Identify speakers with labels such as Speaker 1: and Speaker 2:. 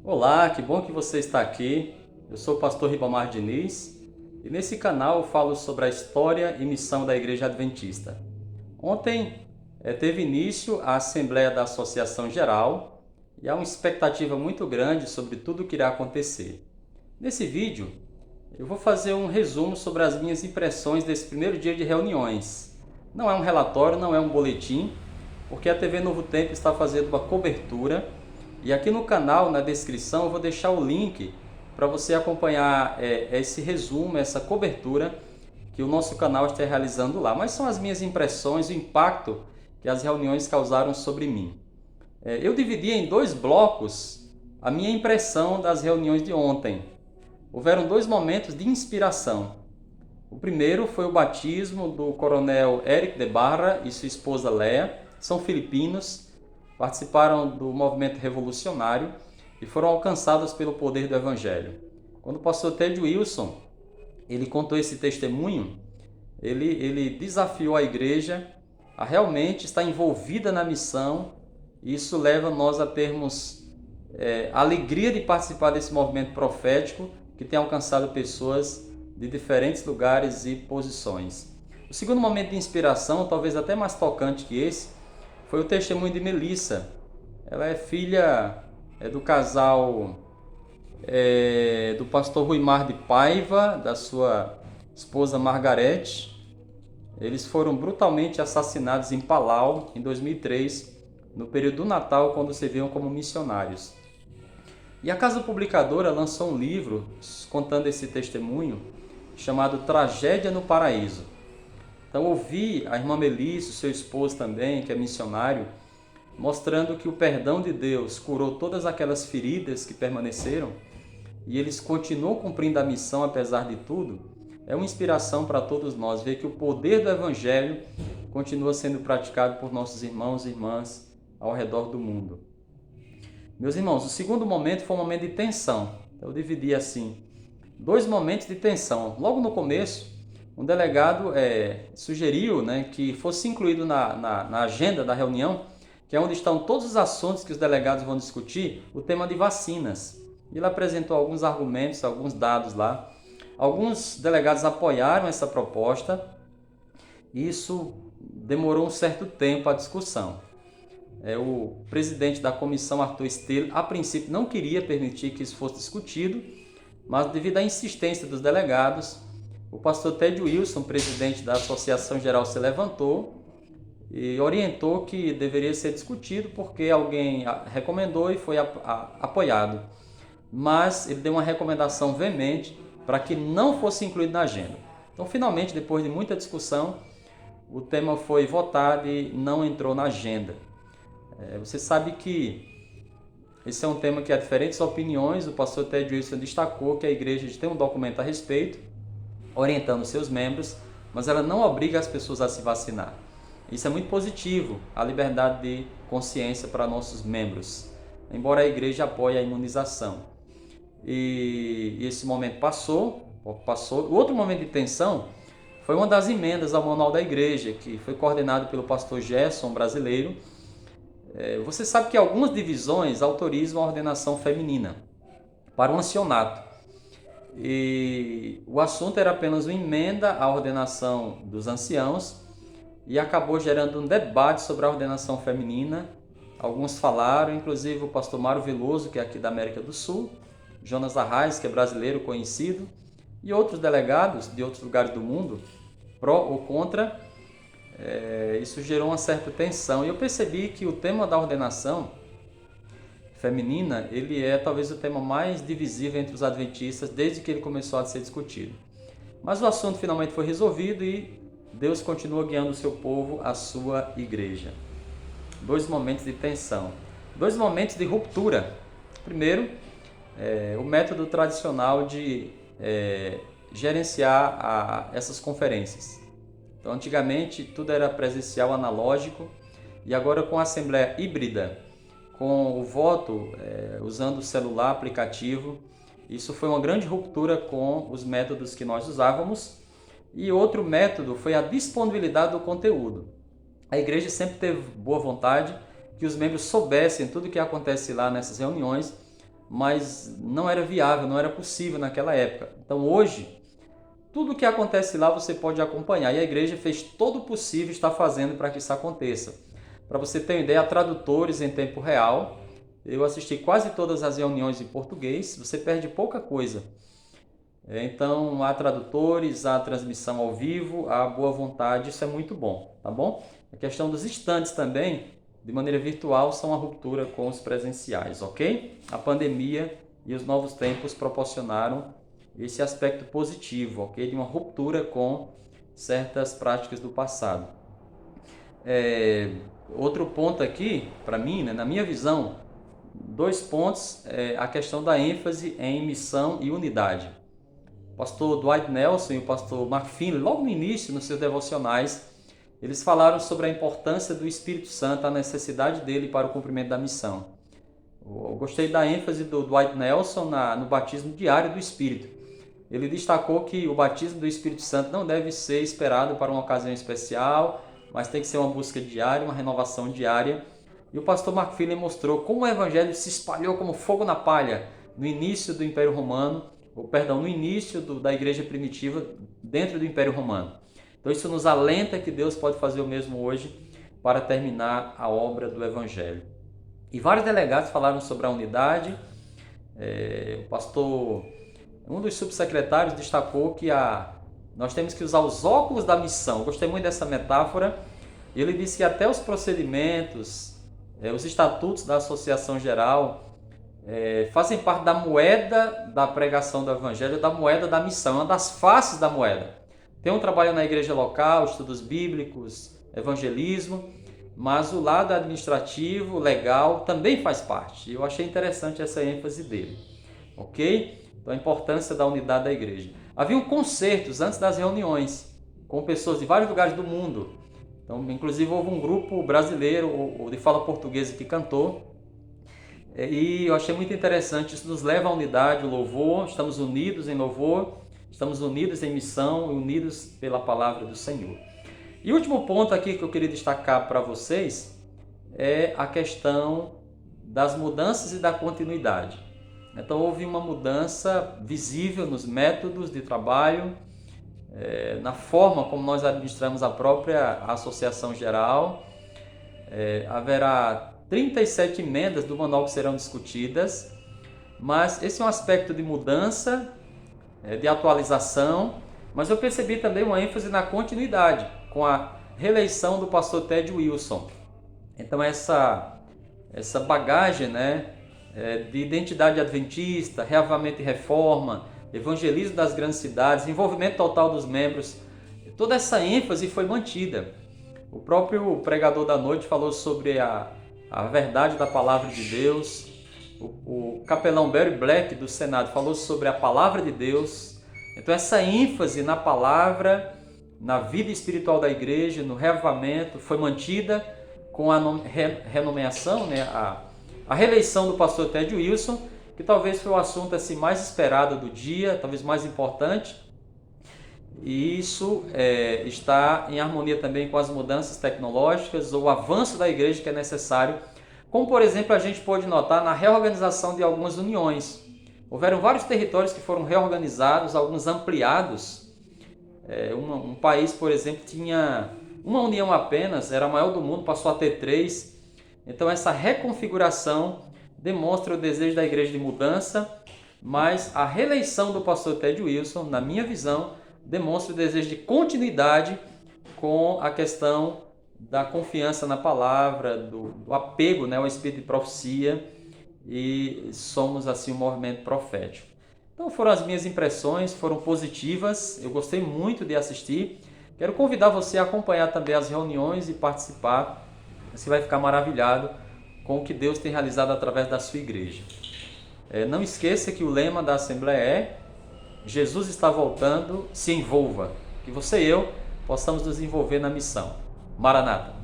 Speaker 1: Olá, que bom que você está aqui. Eu sou o pastor Ribamar Diniz e nesse canal eu falo sobre a história e missão da Igreja Adventista. Ontem teve início a Assembleia da Associação Geral e há uma expectativa muito grande sobre tudo o que irá acontecer. Nesse vídeo eu vou fazer um resumo sobre as minhas impressões desse primeiro dia de reuniões. Não é um relatório, não é um boletim, porque a TV Novo Tempo está fazendo uma cobertura. E aqui no canal, na descrição, eu vou deixar o link para você acompanhar esse resumo, essa cobertura que o nosso canal está realizando lá. Mas são as minhas impressões, o impacto que as reuniões causaram sobre mim. Eu dividi em dois blocos a minha impressão das reuniões de ontem. Houveram dois momentos de inspiração. O primeiro foi o batismo do coronel Eric de Barra e sua esposa Léa. São filipinos, participaram do movimento revolucionário e foram alcançados pelo poder do Evangelho. Quando o pastor Ted Wilson ele contou esse testemunho, ele desafiou a igreja a realmente estar envolvida na missão, e isso leva nós a termos a alegria de participar desse movimento profético que tem alcançado pessoas de diferentes lugares e posições. O segundo momento de inspiração, talvez até mais tocante que esse, foi o testemunho de Melissa. Ela é filha do casal do pastor Ruimar de Paiva, da sua esposa Margarete. Eles foram brutalmente assassinados em Palau, em 2003, no período do Natal, quando serviam como missionários. E a Casa Publicadora lançou um livro contando esse testemunho, chamado Tragédia no Paraíso. Então ouvi a irmã Melissa, seu esposo também, que é missionário, mostrando que o perdão de Deus curou todas aquelas feridas que permaneceram e eles continuam cumprindo a missão apesar de tudo. É uma inspiração para todos nós ver que o poder do Evangelho continua sendo praticado por nossos irmãos e irmãs ao redor do mundo. Meus irmãos, o segundo momento foi um momento de tensão. Eu dividi assim, dois momentos de tensão. Logo no começo, um delegado sugeriu que fosse incluído na agenda da reunião, que é onde estão todos os assuntos que os delegados vão discutir, o tema de vacinas. Ele apresentou alguns argumentos, alguns dados lá. Alguns delegados apoiaram essa proposta. Isso demorou um certo tempo a discussão. O presidente da comissão, Arthur Stille, a princípio não queria permitir que isso fosse discutido, mas devido à insistência dos delegados, o pastor Ted Wilson, presidente da Associação Geral, se levantou e orientou que deveria ser discutido porque alguém recomendou e foi apoiado. Mas ele deu uma recomendação veemente para que não fosse incluído na agenda. Então, finalmente, depois de muita discussão, o tema foi votado e não entrou na agenda. Você sabe que esse é um tema que há diferentes opiniões. O pastor Ted Wilson destacou que a igreja tem um documento a respeito, orientando seus membros, mas ela não obriga as pessoas a se vacinar. Isso é muito positivo, a liberdade de consciência para nossos membros, embora a igreja apoie a imunização. E esse momento passou. O outro momento de tensão foi uma das emendas ao manual da igreja, que foi coordenado pelo pastor Gerson, brasileiro. Você sabe que algumas divisões autorizam a ordenação feminina para um ancianato. E o assunto era apenas uma emenda à ordenação dos anciãos e acabou gerando um debate sobre a ordenação feminina. Alguns falaram, inclusive o pastor Mário Veloso, que é aqui da América do Sul, Jonas Arraes, que é brasileiro conhecido, e outros delegados de outros lugares do mundo, pró ou contra. Isso gerou uma certa tensão e eu percebi que o tema da ordenação feminina, ele é talvez o tema mais divisível entre os adventistas desde que ele começou a ser discutido. Mas o assunto finalmente foi resolvido e Deus continua guiando o seu povo, a sua igreja. Dois momentos de tensão, dois momentos de ruptura. Primeiro, o método tradicional de gerenciar essas conferências. Então, antigamente, tudo era presencial, analógico, e agora com a assembleia híbrida, com o voto usando o celular, aplicativo, isso foi uma grande ruptura com os métodos que nós usávamos. E outro método foi a disponibilidade do conteúdo. A igreja sempre teve boa vontade que os membros soubessem tudo o que acontece lá nessas reuniões, mas não era viável, não era possível naquela época. Então hoje, tudo o que acontece lá você pode acompanhar, e a igreja fez todo o possível, está fazendo para que isso aconteça. Para você ter uma ideia, há tradutores em tempo real. Eu assisti quase todas as reuniões em português, você perde pouca coisa. Então, há tradutores, há transmissão ao vivo, há boa vontade, isso é muito bom, tá bom? A questão dos estandes também, de maneira virtual, são a ruptura com os presenciais, ok? A pandemia e os novos tempos proporcionaram esse aspecto positivo, ok? De uma ruptura com certas práticas do passado. Outro ponto aqui, para mim, né, na minha visão, 2 pontos, a questão da ênfase em missão e unidade. O pastor Dwight Nelson e o pastor Mark Finley, logo no início, nos seus devocionais, eles falaram sobre a importância do Espírito Santo, a necessidade dele para o cumprimento da missão. Eu gostei da ênfase do Dwight Nelson no batismo diário do Espírito. Ele destacou que o batismo do Espírito Santo não deve ser esperado para uma ocasião especial, mas tem que ser uma busca diária, uma renovação diária. E o pastor Mark Finley mostrou como o evangelho se espalhou como fogo na palha no início do Império Romano, no início da igreja primitiva dentro do Império Romano. Então isso nos alenta que Deus pode fazer o mesmo hoje para terminar a obra do evangelho. E vários delegados falaram sobre a unidade. Um dos subsecretários destacou que nós temos que usar os óculos da missão. Eu gostei muito dessa metáfora. Ele disse que até os procedimentos, os estatutos da Associação Geral fazem parte da moeda da pregação do Evangelho, da moeda da missão, uma das faces da moeda. Tem um trabalho na igreja local, estudos bíblicos, evangelismo, mas o lado administrativo, legal, também faz parte. Eu achei interessante essa ênfase dele, ok? Então a importância da unidade da igreja. Haviam concertos antes das reuniões, com pessoas de vários lugares do mundo. Então, inclusive, houve um grupo brasileiro, ou de fala portuguesa, que cantou. E eu achei muito interessante, isso nos leva à unidade, o louvor, estamos unidos em louvor, estamos unidos em missão, unidos pela palavra do Senhor. E o último ponto aqui que eu queria destacar para vocês é a questão das mudanças e da continuidade. Então houve uma mudança visível nos métodos de trabalho, na forma como nós administramos a própria Associação Geral. Haverá 37 emendas do manual que serão discutidas, mas esse é um aspecto de mudança, de atualização, mas eu percebi também uma ênfase na continuidade, com a reeleição do pastor Ted Wilson. Então essa bagagem, de identidade adventista, reavivamento e reforma, evangelismo das grandes cidades, envolvimento total dos membros, toda essa ênfase foi mantida. O próprio pregador da noite falou sobre a verdade da palavra de Deus. O capelão Barry Black do Senado falou sobre a palavra de Deus. Então essa ênfase na palavra, na vida espiritual da igreja, no reavivamento, foi mantida com a renomeação, a reeleição do pastor Ted Wilson, que talvez foi o assunto assim, mais esperado do dia, talvez mais importante. E isso está em harmonia também com as mudanças tecnológicas ou o avanço da igreja que é necessário, como por exemplo a gente pôde notar na reorganização de algumas uniões. Houveram vários territórios que foram reorganizados, alguns ampliados. Um país, por exemplo, tinha uma união apenas, era a maior do mundo, passou a ter 3. Então essa reconfiguração demonstra o desejo da igreja de mudança, mas a reeleição do pastor Ted Wilson, na minha visão, demonstra o desejo de continuidade com a questão da confiança na palavra, do apego ao espírito de profecia, e somos assim um movimento profético. Então foram as minhas impressões, foram positivas, eu gostei muito de assistir. Quero convidar você a acompanhar também as reuniões e participar. Você vai ficar maravilhado com o que Deus tem realizado através da sua igreja. Não esqueça que o lema da Assembleia é: Jesus está voltando, se envolva. Que você e eu possamos nos envolver na missão. Maranata!